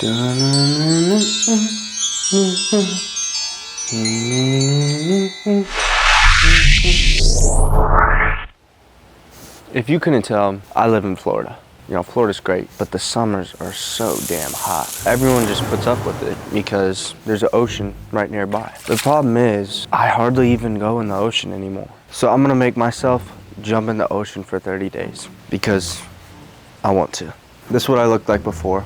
If you couldn't tell, I live in Florida. You know, Florida's great, but the summers are so damn hot. Everyone just puts up with it because there's an ocean right nearby. The problem is, I hardly even go in the ocean anymore. So I'm gonna make myself jump in the ocean for 30 days because I want to. This is what I looked like before.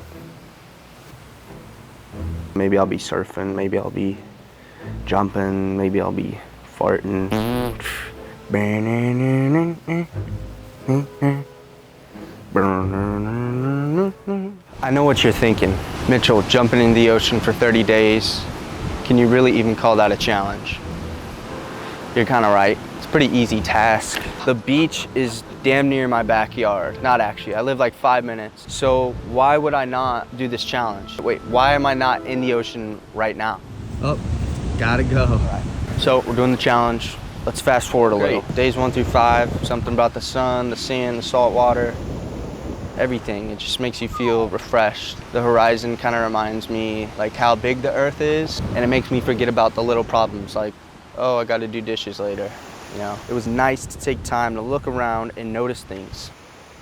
Maybe I'll be surfing, maybe I'll be jumping, maybe I'll be farting. I know what you're thinking. Mitchell, jumping in the ocean for 30 days, can you really even call that a challenge? You're kind of right. It's a pretty easy task. The beach is damn near my backyard. Not actually, I live like 5 minutes. So why would I not do this challenge? Wait, why am I not in the ocean right now? Oh, gotta go. All right. So we're doing the challenge. Let's fast forward a little. Days 1 through 5, something about the sun, the sand, the salt water, everything. It just makes you feel refreshed. The horizon kind of reminds me like how big the earth is, and it makes me forget about the little problems like, oh, I got to do dishes later. You know, it was nice to take time to look around and notice things.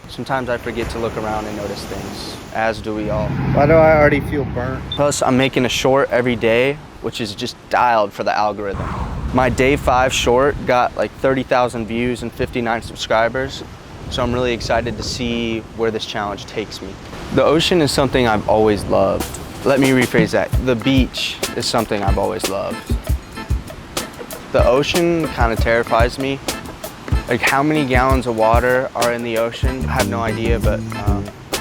Sometimes I forget to look around and notice things, as do we all. Why do I already feel burnt? Plus, I'm making a short every day, which is just dialed for the algorithm. My day 5 short got like 30,000 views and 59 subscribers. So I'm really excited to see where this challenge takes me. The ocean is something I've always loved. Let me rephrase that. The beach is something I've always loved. The ocean kind of terrifies me. Like how many gallons of water are in the ocean? I have no idea, but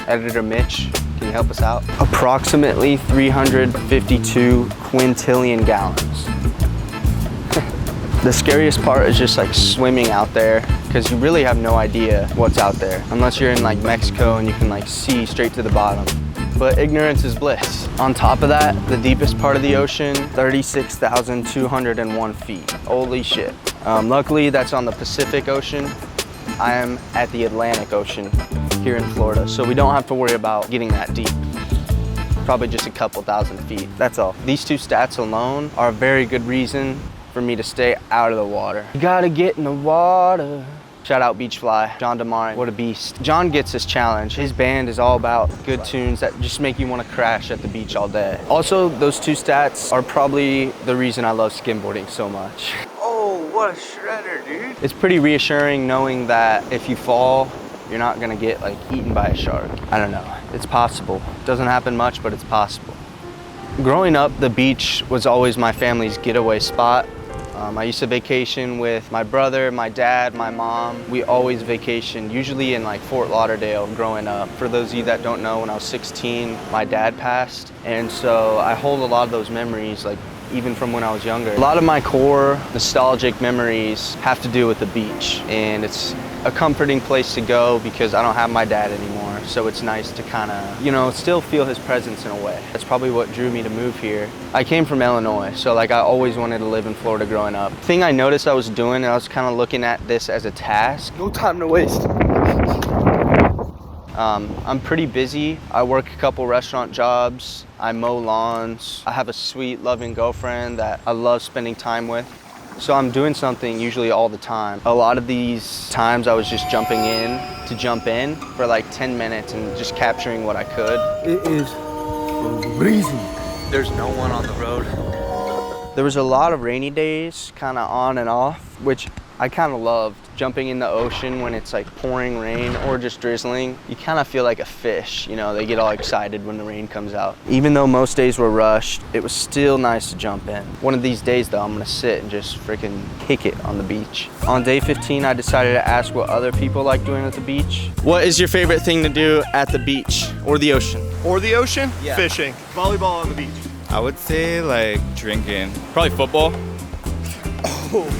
Editor Mitch, can you help us out? Approximately 352 quintillion gallons. The scariest part is just like swimming out there because you really have no idea what's out there unless you're in like Mexico and you can like see straight to the bottom. But ignorance is bliss. On top of that, the deepest part of the ocean, 36,201 feet. Holy shit. Luckily, that's on the Pacific Ocean. I am at the Atlantic Ocean here in Florida, so we don't have to worry about getting that deep. Probably just a couple thousand feet, that's all. These 2 stats alone are a very good reason for me to stay out of the water. You gotta get in the water. Shout out Beachfly, John Damari, what a beast. John gets this challenge. His band is all about good tunes that just make you want to crash at the beach all day. Also, those 2 stats are probably the reason I love skimboarding so much. Oh, what a shredder, dude. It's pretty reassuring knowing that if you fall, you're not gonna get like eaten by a shark. I don't know, it's possible. It doesn't happen much, but it's possible. Growing up, the beach was always my family's getaway spot. I used to vacation with my brother, my dad, my mom. We always vacationed, usually in like Fort Lauderdale growing up. For those of you that don't know, when I was 16, my dad passed. And so I hold a lot of those memories, like even from when I was younger. A lot of my core nostalgic memories have to do with the beach. And it's a comforting place to go because I don't have my dad anymore. So it's nice to kind of, you know, still feel his presence in a way. That's probably what drew me to move here. I came from Illinois, so like I always wanted to live in Florida growing up. The thing I noticed I was doing, I was kind of looking at this as a task. No time to waste. I'm pretty busy. I work a couple restaurant jobs. I mow lawns. I have a sweet, loving girlfriend that I love spending time with. So I'm doing something usually all the time. A lot of these times I was just jumping in to jump in for like 10 minutes and just capturing what I could. It is freezing. There's no one on the road. There was a lot of rainy days, kind of on and off, which I kind of loved. Jumping in the ocean when it's like pouring rain or just drizzling, you kind of feel like a fish, you know, they get all excited when the rain comes out. Even though most days were rushed, it was still nice to jump in. One of these days though, I'm gonna sit and just freaking kick it on the beach. On day 15, I decided to ask what other people like doing at the beach. What is your favorite thing to do at the beach or the ocean? Or the ocean? Yeah. Fishing. Volleyball on the beach. I would say like drinking. Probably football. Oh.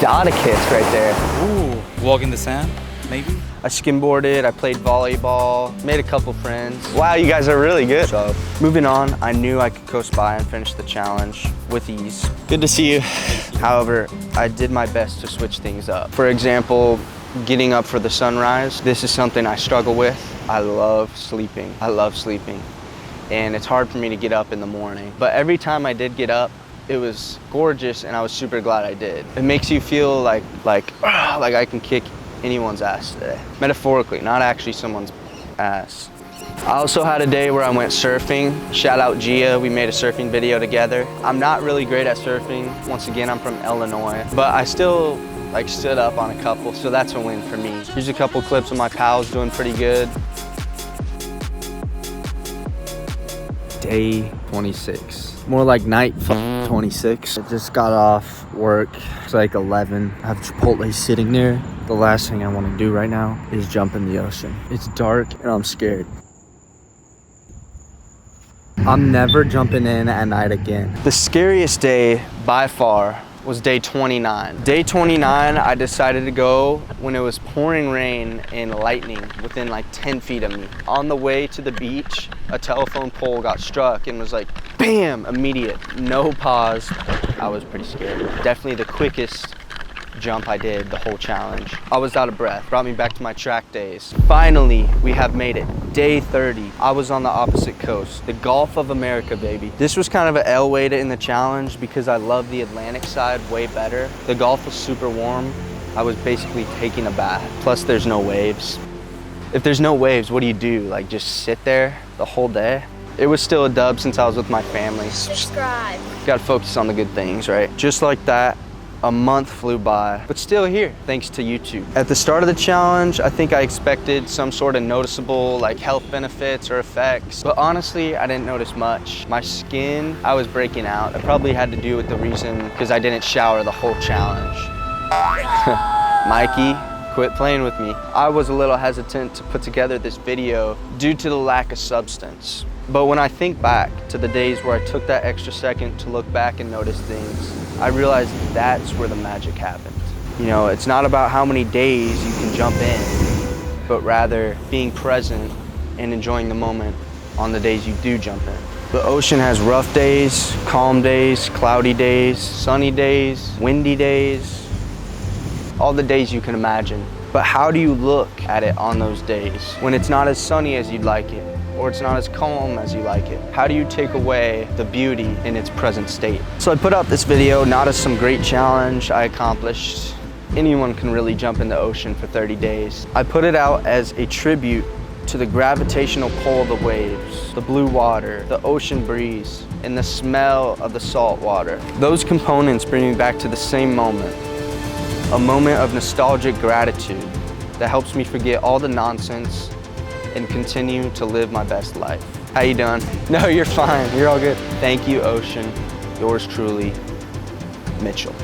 Dada kiss right there. Ooh. Walk in the sand, maybe? I skimboarded, I played volleyball, made a couple friends. Wow, you guys are really good. So moving on, I knew I could coast by and finish the challenge with ease. Good to see you. However, I did my best to switch things up. For example, getting up for the sunrise. This is something I struggle with. I love sleeping. And it's hard for me to get up in the morning. But every time I did get up, it was gorgeous and I was super glad I did. It makes you feel like I can kick anyone's ass today. Metaphorically, not actually someone's ass. I also had a day where I went surfing. Shout out Gia, we made a surfing video together. I'm not really great at surfing. Once again, I'm from Illinois, but I still stood up on a couple, so that's a win for me. Here's a couple clips of my pals doing pretty good. Day 26. More like night 26. I just got off work. It's like 11. I have Chipotle sitting there. The last thing I want to do right now is jump in the ocean. It's dark and I'm scared. I'm never jumping in at night again. The scariest day by far was day 29. Day 29, I decided to go when it was pouring rain and lightning within like 10 feet of me. On the way to the beach, a telephone pole got struck and was like, bam, immediate, no pause. I was pretty scared. Definitely the quickest jump I did the whole challenge. I was out of breath, brought me back to my track days. Finally, we have made it. Day 30. I was on the opposite coast, the Gulf of America, baby. This was kind of an L way to end the challenge because I love the Atlantic side way better. The Gulf was super warm. I was basically taking a bath. Plus there's no waves. If there's no waves, what do you do? Like just sit there the whole day? It was still a dub since I was with my family. Subscribe. Gotta focus on the good things, right? Just like that, a month flew by, but still here, thanks to YouTube. At the start of the challenge, I think I expected some sort of noticeable like health benefits or effects, but honestly, I didn't notice much. My skin, I was breaking out. It probably had to do with the reason because I didn't shower the whole challenge. Mikey, quit playing with me. I was a little hesitant to put together this video due to the lack of substance. But when I think back to the days where I took that extra second to look back and notice things, I realized that's where the magic happened. You know, it's not about how many days you can jump in, but rather being present and enjoying the moment on the days you do jump in. The ocean has rough days, calm days, cloudy days, sunny days, windy days, all the days you can imagine. But how do you look at it on those days when it's not as sunny as you'd like it? Or it's not as calm as you like it? How do you take away the beauty in its present state? So I put out this video not as some great challenge I accomplished. Anyone can really jump in the ocean for 30 days. I put it out as a tribute to the gravitational pull of the waves, the blue water, the ocean breeze, and the smell of the salt water. Those components bring me back to the same moment, a moment of nostalgic gratitude that helps me forget all the nonsense and continue to live my best life. How you doing? No, you're fine. You're all good. Thank you, ocean. Yours truly, Mitchell.